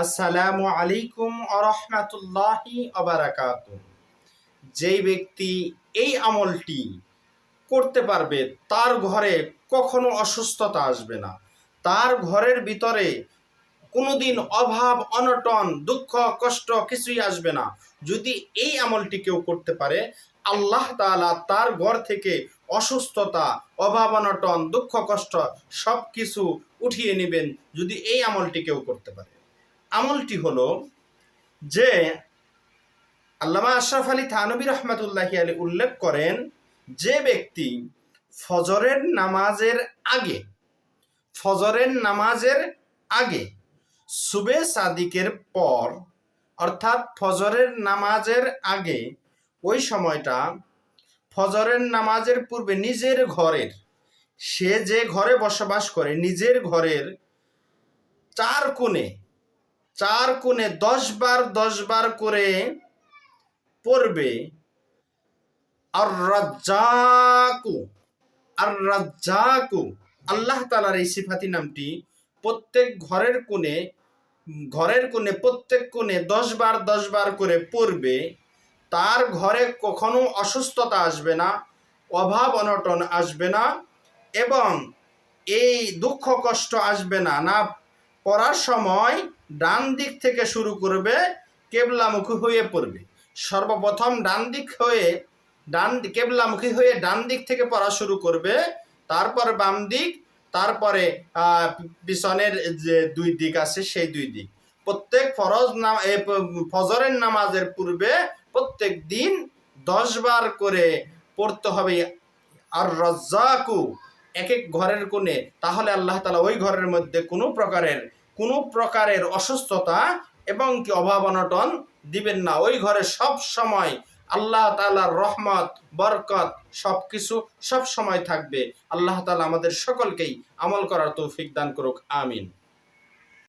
আসসালামু আলাইকুম ওয়া রাহমাতুল্লাহি ওয়া বারাকাতুহু। যেই ব্যক্তি এই আমলটি করতে পারবে তার ঘরে কখনো অসুস্থতা আসবে না, তার ঘরের ভিতরে কোনোদিন অভাব অনটন দুঃখ কষ্ট কিছুই আসবে না। যদি এই আমলটি কেউ করতে পারে, আল্লাহ তাআলা তার ঘর থেকে অসুস্থতা অভাব অনটন দুঃখ কষ্ট সব কিছু উঠিয়ে নেবেন যদি এই আমলটি কেউ করতে পারে। আমলটি হলো যে আল্লামা আশরাফ আলী থানভী রহমতুল্লাহি আলাইহি উল্লেখ করেন, যে ব্যক্তি ফজরের নামাজের আগে সুবে সাদিকের পর অর্থাৎ ফজরের নামাজের আগে ওই সময়টা ফজরের নামাজের পূর্বে নিজের ঘরের, সে যে ঘরে বসবাস করে নিজের ঘরের চার কোণে 10 বার করে পড়বে আর রাজ্জাকু। আল্লাহ তাআলার এই সিফাতি নামটি প্রত্যেক ঘরের কোণে প্রত্যেক কোণে 10 বার করে পড়বে। তার ঘরে কখনো অসুস্থতা আসবে না, অভাব অনটন আসবে না এবং এই দুঃখ কষ্ট আসবে না। পড়ার সময় ডান দিক থেকে শুরু করবে, কেবলামুখী হয়ে পড়বে। সর্বপ্রথম কেবলামুখী হয়ে ডান দিক থেকে পড়া শুরু করবে, তারপর বাম দিক, তারপরে পিছনের যে দুই দিক আছে সেই দুই দিক। প্রত্যেক ফজরের নামাজের পূর্বে প্রত্যেক দিন 10 বার করে পড়তে হবে আর রাজ্জাকু এক এক ঘরের কোণে। তাহলে আল্লাহ তাআলা ওই ঘরের মধ্যে কোনো প্রকারের অসুস্থতা এবং কি অভাব অনটন দিবেন না। ওই ঘরে সব সময় আল্লাহ তাআলার রহমত বরকত সবকিছু সব সময় থাকবে। আল্লাহ তাআলা আমাদের সকলকেই আমল করার তৌফিক দান করুক, আমিন।